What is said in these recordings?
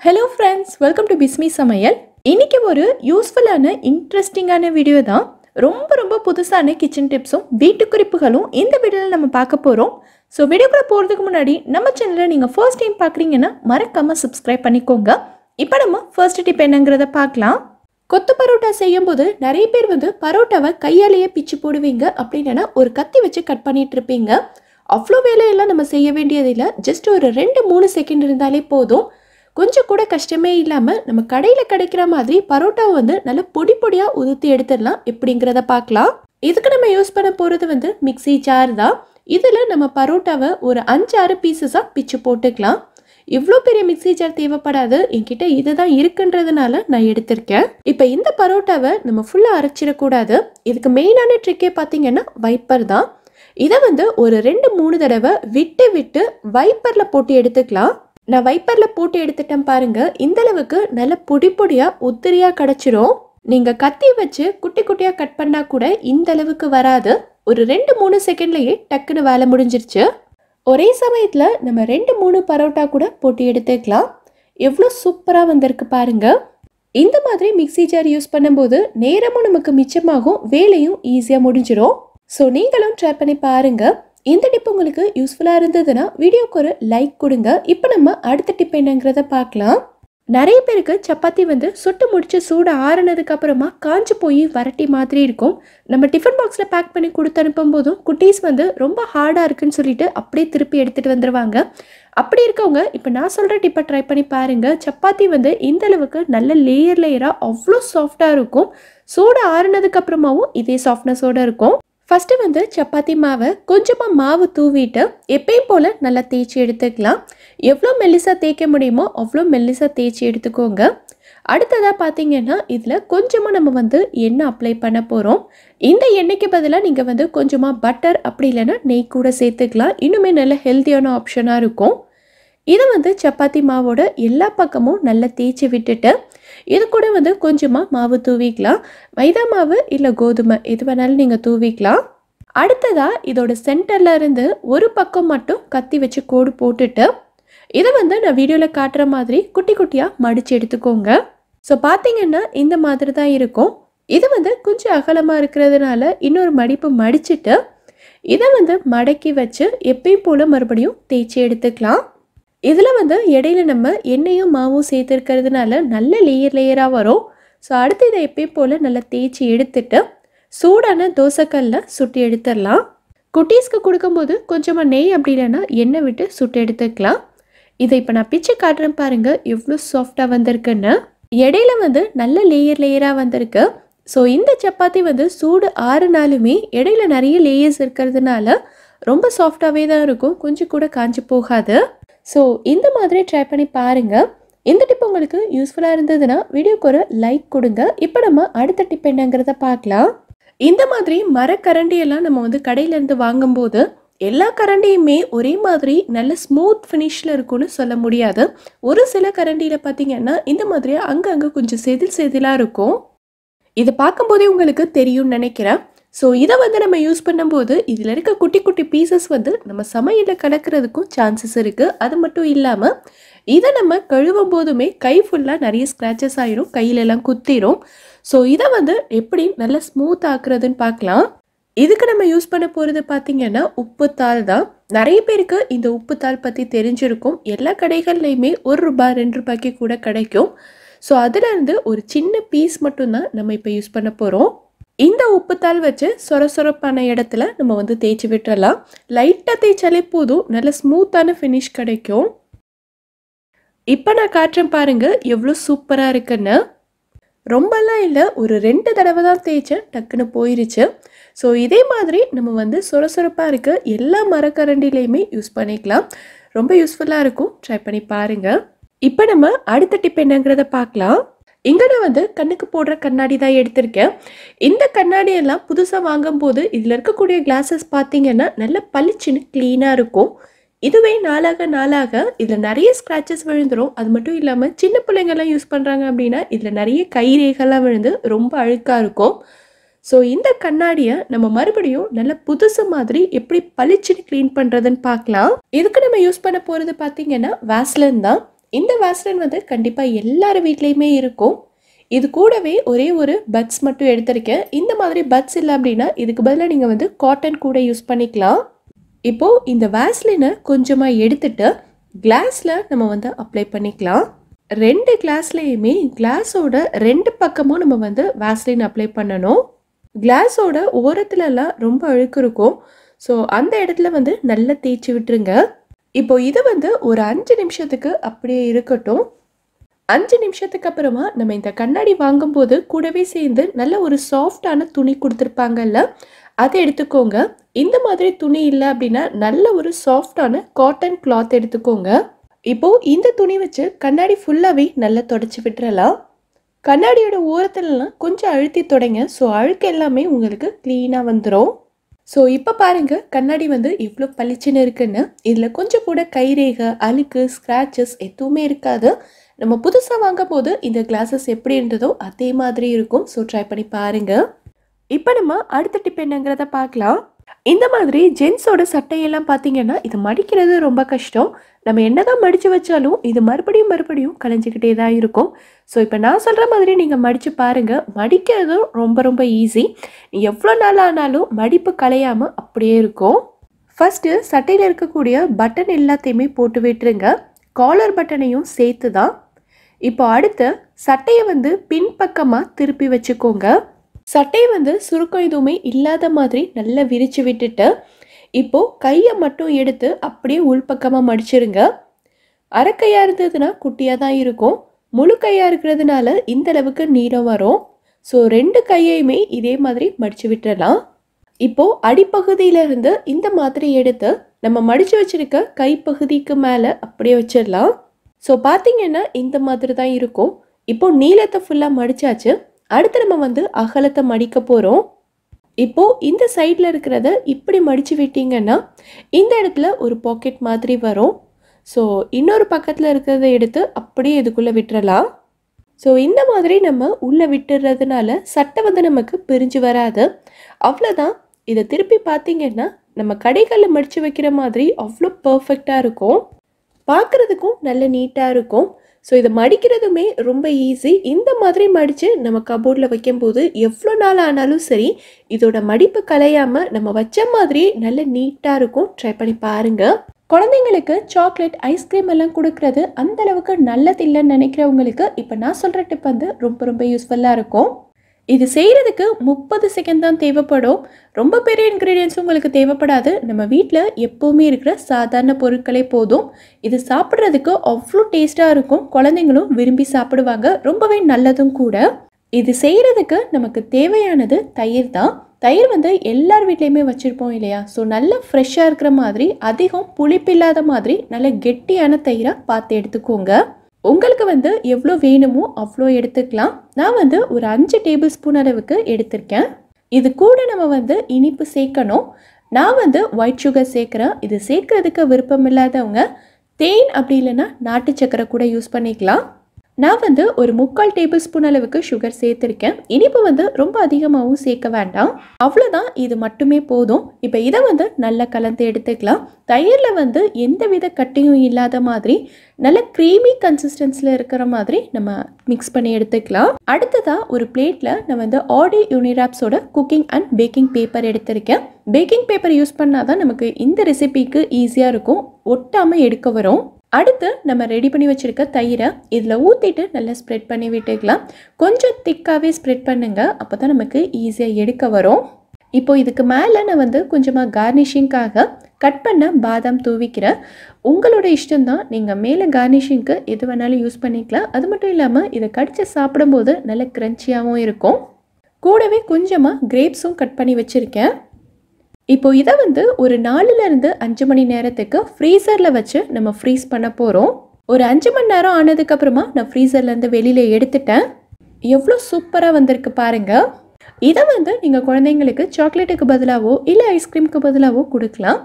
Hello friends, welcome to Bismi Samayal. இன்னைக்கு ஒரு யூஸ்ஃபுல்லான இன்ட்ரெஸ்டிங்கான வீடியோ தான். ரொம்ப புதுசான கிச்சன் டிப்ஸும் வீட்டு குறிப்புகளும் இந்த வீடியோல நம்ம பார்க்க போறோம். சோ வீடியோக்குள்ள போறதுக்கு முன்னாடி நம்ம சேனலை நீங்க ஃபர்ஸ்ட் டைம் பார்க்கறீங்கன்னா மறக்காம Subscribe பண்ணிக்கோங்க. இப்போ நம்ம ஃபர்ஸ்ட் டிப் என்னங்கறத பார்க்கலாம். கொத்து பரோட்டா செய்யும்போது நிறைய பேர் பரோட்டாவை கையாலேயே பிச்சு போடுவீங்க அப்படினா ஒரு கத்தி வச்சு கட் பண்ணிட்டு இருப்பீங்க. அவ்ளோ வேலையெல்லாம் நம்ம செய்ய வேண்டியது இல்ல. ஜஸ்ட் ஒரு 2-3 செகண்ட் இருந்தாலே போதும். கொஞ்சம் கூட கஷ்டமே இல்லாம நம்ம கடையில கிடைக்கிற மாதிரி பரோட்டாவை நல்ல பொடி பொடியா உதுத்தி எடுத்துடலாம். எப்படிங்கறத பார்க்கலாம். இதுக்கு நம்ம யூஸ் பண்ண போறது மிக்ஸி ஜார் தான். இதுல நம்ம பரோட்டாவை ஒரு 5-6 பீசஸா பிச்சு போட்டுக்கலாம். இவ்ளோ பெரிய மிக்ஸி ஜார் தேவைப்படாது. என்கிட்ட இதுதான் இருக்குன்றதுனால நான் எடுத்திருக்கேன். இப்போ இந்த பரோட்டாவை நம்ம ஃபுல்லா அரைச்சிட கூடாது. இதுக்கு மெயினான ட்ரிக்கே பாத்தீங்கன்னா வைப்பர் தான். இதை ஒரு 2-3 தடவை விட்டு வைப்பர்ல போட்டு எடுத்துக்கலாம். நான் வைப்பர்ல போட்டு எடுத்துட்டேன் பாருங்க. இந்த அளவுக்கு நல்ல பொடி பொடியா உத்திரியா கிடைச்சிரும். நீங்க கத்தி வச்சு குட்டி குட்டியா கட் பண்ணா கூட இந்த அளவுக்கு வராது. ஒரு 2-3 செகண்ட்லயே டக்குன்னு வேலை முடிஞ்சிருச்சு. ஒரே சமயத்துல நம்ம 2-3 பரோட்டா கூட போட்டு எடுத்துக்கலாம். எவ்வளோ சூப்பரா வந்திருக்கு பாருங்க. இந்த மாதிரி மிக்ஸி ஜார் யூஸ் பண்ணும்போது நேரமும் நமக்கு மிச்சமாகும், வேலையும் ஈஸியா முடிஞ்சிடும். ஸோ நீங்களும் ட்ரை பண்ணி பாருங்க. இந்த டிப் உங்களுக்கு யூஸ்ஃபுல்லாக இருந்ததுன்னா வீடியோக்கு ஒரு லைக் கொடுங்க. இப்போ நம்ம அடுத்த டிப் என்னங்கிறத பார்க்கலாம். நிறைய பேருக்கு சப்பாத்தி சுட்டு முடிச்சு சூடு ஆறுனதுக்கு அப்புறமா காஞ்சு போய் வரட்டி மாதிரி இருக்கும். நம்ம டிஃபன் பாக்ஸில் பேக் பண்ணி கொடுத்து அனுப்பும் போதும் குட்டீஸ் ரொம்ப ஹார்டாக இருக்குன்னு சொல்லிட்டு அப்படியே திருப்பி எடுத்துகிட்டு வந்துடுவாங்க. அப்படி இருக்கவங்க இப்போ நான் சொல்கிற டிப்பை ட்ரை பண்ணி பாருங்கள். சப்பாத்தி இந்த அளவுக்கு நல்ல லேயராக அவ்வளோ சாஃப்டாக இருக்கும். சூடு ஆறுனதுக்கு அப்புறமாவும் இதே சாஃப்ட்னஸோடு இருக்கும். ஃபஸ்ட்டு சப்பாத்தி மாவை கொஞ்சமாக மாவு தூவிட்டு எப்பயும் போல் நல்லா தேய்ச்சி எடுத்துக்கலாம். எவ்வளோ மெல்லிசாக தேய்க்க முடியுமோ அவ்வளோ மெல்லிசாக தேய்ச்சி எடுத்துக்கோங்க. அடுத்ததாக பார்த்தீங்கன்னா இதில் கொஞ்சமாக நம்ம எண்ணெய் அப்ளை பண்ண போகிறோம். இந்த எண்ணெய்க்கு பதிலாக நீங்கள் கொஞ்சமாக பட்டர் அப்படி இல்லைன்னா நெய் கூட சேர்த்துக்கலாம். இன்னுமே நல்ல ஹெல்த்தியான ஆப்ஷனாக இருக்கும். இதை சப்பாத்தி மாவோட எல்லா பக்கமும் நல்லா தேய்ச்சி விட்டுட்டு இது கூட கொஞ்சமாக மாவு தூவிக்கலாம். மைதா மாவு இல்லை கோதுமை எது வேணாலும் நீங்கள் தூவிக்கலாம். அடுத்ததாக இதோட சென்டரில் இருந்து ஒரு பக்கம் மட்டும் கத்தி வச்சு கோடு போட்டுட்டு இதை நான் வீடியோவில் காட்டுற மாதிரி குட்டி குட்டியாக மடித்து எடுத்துக்கோங்க. ஸோ பார்த்தீங்கன்னா இந்த மாதிரி தான் இருக்கும். இது கொஞ்சம் அகலமாக இருக்கிறதுனால இன்னொரு மடிப்பு மடிச்சுட்டு இதை மடக்கி வச்சு எப்பயும் போல் மறுபடியும் தேய்ச்சி எடுத்துக்கலாம். இதில் இடையில நம்ம எண்ணெயும் மாவும் சேர்த்துருக்கிறதுனால நல்ல லேயராக வரும். ஸோ அடுத்து இதை எப்பயும் போல் நல்லா தேய்ச்சி எடுத்துட்டு சூடான தோசைக்கல்ல சுட்டு எடுத்துடலாம். குட்டீஸ்க்கு கொடுக்கும்போது கொஞ்சமாக நெய் அப்படி இல்லைன்னா எண்ணெய் விட்டு சுட்டு எடுத்துக்கலாம். இதை இப்போ நான் பிச்சு காட்டுறேன் பாருங்கள் எவ்வளோ சாஃப்டாக வந்திருக்குன்னு. இடையில நல்ல லேயராக வந்திருக்கு. ஸோ இந்த சப்பாத்தி சூடு ஆறுனாலுமே இடையில நிறைய லேயர்ஸ் இருக்கிறதுனால ரொம்ப சாஃப்டாகவே தான் இருக்கும். கொஞ்சம் கூட காஞ்சி போகாது. ஸோ இந்த மாதிரி ட்ரை பண்ணி பாருங்கள். இந்த டிப் உங்களுக்கு யூஸ்ஃபுல்லாக இருந்ததுன்னா வீடியோக்கு ஒரு லைக் கொடுங்க. இப்போ நம்ம அடுத்த டிப் என்னங்கிறத பார்க்கலாம். இந்த மாதிரி மரக்கரண்டியெல்லாம் நம்ம கடையிலேருந்து வாங்கும்போது எல்லா கரண்டியுமே ஒரே மாதிரி நல்ல ஸ்மூத் ஃபினிஷில் இருக்கும்னு சொல்ல முடியாது. ஒரு சில கரண்டியில் பார்த்தீங்கன்னா இந்த மாதிரி அங்கங்கே கொஞ்சம் செதிலாக இருக்கும். இதை பார்க்கும்போதே உங்களுக்கு தெரியும்னு நினைக்கிறேன். ஸோ இதை நம்ம யூஸ் பண்ணும்போது இதில் இருக்க குட்டி குட்டி பீசஸ் நம்ம சமையலில் கலக்கிறதுக்கும் சான்சஸ் இருக்குது. அது மட்டும் இல்லாமல் இதை நம்ம கழுவும் போதுமே கை ஃபுல்லாக நிறைய ஸ்க்ராச்சஸ் ஆயிரும், கையிலெல்லாம் குத்திரும். ஸோ இதை எப்படி நல்லா ஸ்மூத் ஆக்குறதுன்னு பார்க்கலாம். இதுக்கு நம்ம யூஸ் பண்ண போகிறது பார்த்திங்கன்னா உப்புத்தாள் தான். நிறைய பேருக்கு இந்த உப்புத்தாள் பற்றி தெரிஞ்சிருக்கும். எல்லா கடைகள்லையுமே ₹1 ₹2 கூட கிடைக்கும். ஸோ அதிலிருந்து ஒரு சின்ன பீஸ் மட்டும்தான் நம்ம இப்போ யூஸ் பண்ண போகிறோம். இந்த உப்புத்தாள் வச்சு சொரப்பான இடத்துல நம்ம தேய்ச்சி விட்டுறலாம். லைட்டாக தேய்ச்சாலே போதும், நல்ல ஸ்மூத்தான ஃபினிஷ் கிடைக்கும். இப்போ நான் காட்டுறேன் பாருங்கள் எவ்வளோ சூப்பராக இருக்குன்னு. ரொம்பலாம் இல்லை, ஒரு 2 தடவை தான் தேய்ச்சேன், டக்குன்னு போயிருச்சு. ஸோ இதே மாதிரி நம்ம சொரப்பாக இருக்க எல்லா மரக்கரண்டிலையுமே யூஸ் பண்ணிக்கலாம். ரொம்ப யூஸ்ஃபுல்லாக இருக்கும். ட்ரை பண்ணி பாருங்கள். இப்போ நம்ம அடுத்த டிப் என்னங்கிறத பார்க்கலாம். இங்கே நான் கண்ணுக்கு போடுற கண்ணாடி தான் எடுத்திருக்கேன். இந்த கண்ணாடியெல்லாம் புதுசாக வாங்கும்போது இதில் இருக்கக்கூடிய கிளாஸஸ் பார்த்தீங்கன்னா நல்ல பளிச்சுன்னு க்ளீனாக இருக்கும். இதுவே நாளாக இதில் நிறைய ஸ்க்ராச்சஸ் விழுந்துடும். அது மட்டும் இல்லாமல் சின்ன பிள்ளைங்கள்லாம் யூஸ் பண்ணுறாங்க அப்படின்னா இதில் நிறைய கைரேகைலாம் விழுந்து ரொம்ப அழுக்காக இருக்கும். ஸோ இந்த கண்ணாடியை நம்ம மறுபடியும் நல்ல புதுசு மாதிரி எப்படி பளிச்சுன்னு க்ளீன் பண்ணுறதுன்னு பார்க்கலாம். இதுக்கு நம்ம யூஸ் பண்ண போகிறது பார்த்தீங்கன்னா வேஸ்லின் தான். இந்த வாசலின் வந்து கண்டிப்பாக எல்லார் வீட்லேயுமே இருக்கும். இது கூடவே ஒரே ஒரு பட்ஸ் மட்டும் எடுத்திருக்கேன். இந்த மாதிரி பட்ஸ் இல்லை அப்படின்னா இதுக்கு பதிலாக நீங்கள் வந்து காட்டன் கூட யூஸ் பண்ணிக்கலாம். இப்போது இந்த வாசலினை கொஞ்சமாக எடுத்துட்டு கிளாஸில் நம்ம வந்து அப்ளை பண்ணிக்கலாம். 2 கிளாஸ்லேயுமே கிளாஸோட 2 பக்கமும் நம்ம வந்து வாசலின் அப்ளை பண்ணணும். கிளாஸோட ஓரத்துலலாம் ரொம்ப அழுக்கு இருக்கும். ஸோ அந்த இடத்துல வந்து நல்லா தேய்ச்சி விட்டுருங்க. இப்போ இதை வந்து ஒரு 5 நிமிஷத்துக்கு அப்படியே இருக்கட்டும். 5 நிமிஷத்துக்கு அப்புறமா நம்ம இந்த கண்ணாடி வாங்கும்போது கூடவே சேர்ந்து நல்ல ஒரு சாஃப்டான துணி கொடுத்துருப்பாங்கல்ல, அதை எடுத்துக்கோங்க. இந்த மாதிரி துணி இல்லை அப்படின்னா நல்ல ஒரு சாஃப்டான காட்டன் கிளாத் எடுத்துக்கோங்க. இப்போது இந்த துணி வச்சு கண்ணாடி ஃபுல்லாகவே நல்லா தொடச்சி விட்டுறலாம். கண்ணாடியோட ஓரத்துலலாம் கொஞ்சம் அழுத்தி தொடங்க. ஸோ அழுக்கு எல்லாமே உங்களுக்கு க்ளீனாக வந்துடும். ஸோ இப்போ பாருங்கள் கண்ணாடி வந்து இவ்வளோ பளிச்சுன்னு இருக்குன்னு. இதில் கொஞ்சம் கூட கைரேகை, அழுக்கு, ஸ்க்ராச்சஸ் எதுவுமே இருக்காது. நம்ம புதுசாக வாங்கும் போது இந்த கிளாஸஸ் எப்படி இருந்ததோ அதே மாதிரி இருக்கும். ஸோ ட்ரை பண்ணி பாருங்கள். இப்போ நம்ம அடுத்த டிப் என்னங்கிறத பார்க்கலாம். இந்த மாதிரி ஜென்ஸோட சட்டையெல்லாம் பார்த்தீங்கன்னா இது மடிக்கிறது ரொம்ப கஷ்டம். நம்ம என்னதான் மடித்து வச்சாலும் இது மறுபடியும் கலைஞ்சிக்கிட்டே தான் இருக்கும். ஸோ இப்போ நான் சொல்கிற மாதிரி நீங்கள் மடித்து பாருங்கள். மடிக்கிறதும் ரொம்ப ஈஸி. எவ்வளோ நாள் ஆனாலும் மடிப்பு கலையாமல் அப்படியே இருக்கும். ஃபஸ்ட்டு சட்டையில் இருக்கக்கூடிய பட்டன் எல்லாத்தையுமே போட்டு விட்டுருங்க. காலர் பட்டனையும் சேர்த்து தான். இப்போ அடுத்து சட்டையை வந்து பின்பக்கமாக திருப்பி வச்சுக்கோங்க. சட்டையை வந்து சுருக்கம் எதுவுமே இல்லாத மாதிரி நல்லா விரித்து விட்டுட்டு இப்போது கையை மட்டும் எடுத்து அப்படியே உள்பக்கமாக மடிச்சிருங்க. அரைக்கையாக இருந்ததுன்னா குட்டியாக தான் இருக்கும். முழு கையாக இருக்கிறதுனால இந்த அளவுக்கு நீளம் வரும். ஸோ 2 கையையுமே இதே மாதிரி மடித்து விட்டுறலாம். இப்போது அடிப்பகுதியிலேருந்து இந்த மாதிரி எடுத்து நம்ம மடித்து வச்சுருக்க கைப்பகுதிக்கு மேலே அப்படியே வச்சிடலாம். ஸோ பார்த்திங்கன்னா இந்த மாதிரி தான் இருக்கும். இப்போது நீளத்தை ஃபுல்லாக மடித்தாச்சு. அடுத்து நம்ம வந்து அகலத்தை மடிக்க போகிறோம். இப்போது இந்த சைடில் இருக்கிறத இப்படி மடித்து விட்டிங்கன்னா இந்த இடத்துல ஒரு பாக்கெட் மாதிரி வரும். ஸோ இன்னொரு பக்கத்தில் இருக்கிறத எடுத்து அப்படியே இதுக்குள்ளே விட்டுறலாம். ஸோ இந்த மாதிரி நம்ம உள்ளே விட்டுறதுனால சட்டை வந்து நமக்கு பிரிஞ்சு வராது. அவ்வளோதான். இதை திருப்பி பார்த்திங்கன்னா நம்ம கடைகளில் மடித்து வைக்கிற மாதிரி அவ்வளோ பர்ஃபெக்டாக இருக்கும். பார்க்குறதுக்கும் நல்ல நீட்டாக இருக்கும். ஸோ இதை மடிக்கிறதுமே ரொம்ப ஈஸி. இந்த மாதிரி மடித்து நம்ம கபோர்டில் வைக்கும்போது எவ்வளோ நாள் ஆனாலும் சரி இதோட மடிப்பு கலையாமல் நம்ம வச்ச மாதிரியே நல்ல நீட்டாக இருக்கும். ட்ரை பண்ணி பாருங்கள். குழந்தைங்களுக்கு சாக்லேட், ஐஸ்கிரீம் எல்லாம் கொடுக்கறது அந்த அளவுக்கு நல்லதில்லைன்னு நினைக்கிறவங்களுக்கு இப்போ நான் சொல்கிற டிப் வந்து ரொம்ப யூஸ்ஃபுல்லாக இருக்கும். இது செய்கிறதுக்கு 30 செகண்ட் தான் தேவைப்படும். ரொம்ப பெரிய இன்க்ரீடியன்ஸ் உங்களுக்கு தேவைப்படாது. நம்ம வீட்டில் எப்போவுமே இருக்கிற சாதாரண பொருட்களே போதும். இது சாப்பிட்றதுக்கு அவ்வளோ டேஸ்ட்டாக இருக்கும். குழந்தைங்களும் விரும்பி சாப்பிடுவாங்க. ரொம்பவே நல்லதும் கூட. இது செய்கிறதுக்கு நமக்கு தேவையானது தயிர் தான். தயிர் வந்து எல்லார் வீட்லேயுமே வச்சுருப்போம் இல்லையா? ஸோ நல்லா ஃப்ரெஷ்ஷாக இருக்கிற மாதிரி, அதிகம் புளிப்பில்லாத மாதிரி நல்ல கெட்டியான தயிராக பார்த்து எடுத்துக்கோங்க. உங்களுக்கு வந்து எவ்வளோ வேணுமோ அவ்வளோ எடுத்துக்கலாம். நான் வந்து ஒரு 5 டேபிள் ஸ்பூன் அளவுக்கு எடுத்திருக்கேன். இது கூட நம்ம வந்து இனிப்பு சேர்க்கணும். நான் வந்து ஒயிட் சுகர் சேர்க்குறேன். இது சேர்க்குறதுக்கு விருப்பம் இல்லாதவங்க தேன் அப்படி இல்லைன்னா நாட்டு சக்கரை கூட யூஸ் பண்ணிக்கலாம். நான் வந்து ஒரு 3/4 டேபிள் ஸ்பூன் அளவுக்கு சுகர் சேர்த்துருக்கேன். இனிப்பு வந்து ரொம்ப அதிகமாகவும் சேர்க்க வேண்டாம். அவ்வளோதான். இது மட்டுமே போதும். இப்போ இதை வந்து நல்லா கலந்து எடுத்துக்கலாம். தயிரில் வந்து எந்தவித கட்டியும் இல்லாத மாதிரி நல்ல க்ரீமி கன்சிஸ்டன்சியில் இருக்கிற மாதிரி நம்ம மிக்ஸ் பண்ணி எடுத்துக்கலாம். அடுத்ததாக ஒரு பிளேட்டில் நான் வந்து ஆடி யூனிராப்ஸோட குக்கிங் அண்ட் பேக்கிங் பேப்பர் எடுத்திருக்கேன். பேக்கிங் பேப்பர் யூஸ் பண்ணால் தான் நமக்கு இந்த ரெசிபிக்கு ஈஸியாக இருக்கும். ஒட்டாமல் எடுக்க வரும். அடுத்து நம்ம ரெடி பண்ணி வச்சுருக்க தயிரை இதில் ஊற்றிட்டு நல்லா ஸ்ப்ரெட் பண்ணி விட்டுக்கலாம். கொஞ்சம் திக்காகவே ஸ்ப்ரெட் பண்ணுங்கள். அப்போ தான் நமக்கு ஈஸியாக எடுக்க வரும். இப்போது இதுக்கு மேலே நான் வந்து கொஞ்சமாக கார்னிஷிங்காக கட் பண்ண பாதாம் தூவிக்கிறேன். உங்களோட இஷ்டம்தான். நீங்கள் மேலே கார்னிஷிங்க்கு எது வேணாலும் யூஸ் பண்ணிக்கலாம். அது மட்டும் இல்லாமல் இதை கடித்து சாப்பிடும்போது நல்ல க்ரன்ச்சியாகவும் இருக்கும். கூடவே கொஞ்சமாக கிரேப்ஸும் கட் பண்ணி வச்சுருக்கேன். இப்போ இதை வந்து ஒரு 4லேருந்து 5 மணி நேரத்துக்கு ஃப்ரீசரில் வச்சு நம்ம ஃப்ரீஸ் பண்ண போகிறோம். ஒரு 5 மணி நேரம் ஆனதுக்கப்புறமா நான் ஃப்ரீசர்லேருந்து வெளியில் எடுத்துட்டேன். எவ்வளோ சூப்பராக வந்திருக்கு பாருங்கள். இதை வந்து நீங்கள் குழந்தைங்களுக்கு சாக்லேட்டுக்கு பதிலாகவோ இல்லை ஐஸ்கிரீமுக்கு பதிலாகவோ கொடுக்கலாம்.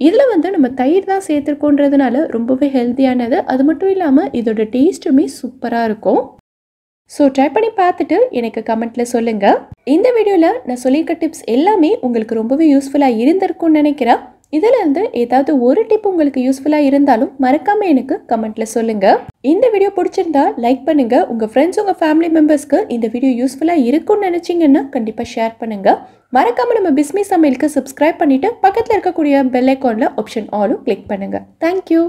இதில் வந்து நம்ம தயிர் தான் சேர்த்துருக்கோன்றதுனால ரொம்பவே ஹெல்த்தியானது. அது மட்டும் இல்லாமல் இதோட டேஸ்ட்டுமே சூப்பராக இருக்கும். ஸோ ட்ரை பண்ணி பார்த்துட்டு எனக்கு கமெண்ட்டில் சொல்லுங்கள். இந்த வீடியோவில் நான் சொல்லியிருக்க டிப்ஸ் எல்லாமே உங்களுக்கு ரொம்பவே யூஸ்ஃபுல்லாக இருந்திருக்கும்னு நினைக்கிறேன். இதுல இருந்து ஏதாவது ஒரு டிப் உங்களுக்கு யூஸ்ஃபுல்லா இருந்தாலும் மறக்காம எனக்கு கமெண்ட்ல சொல்லுங்க. இந்த வீடியோ பிடிச்சிருந்தா லைக் பண்ணுங்க. உங்க ஃப்ரெண்ட்ஸ் உங்க ஃபேமிலி மெம்பர்ஸ்க்கு இந்த வீடியோ யூஸ்ஃபுல்லா இருக்கும்னு நினைச்சீங்கன்னா கண்டிப்பா ஷேர் பண்ணுங்க. மறக்காம நம்ம பிஸ்மி சமையலுக்கு சப்ஸ்கிரைப் பண்ணிட்டு பக்கத்துல இருக்கக்கூடிய பெல் ஐகான்ல ஆப்ஷன் ஆலும் கிளிக் பண்ணுங்க. தேங்க்யூ.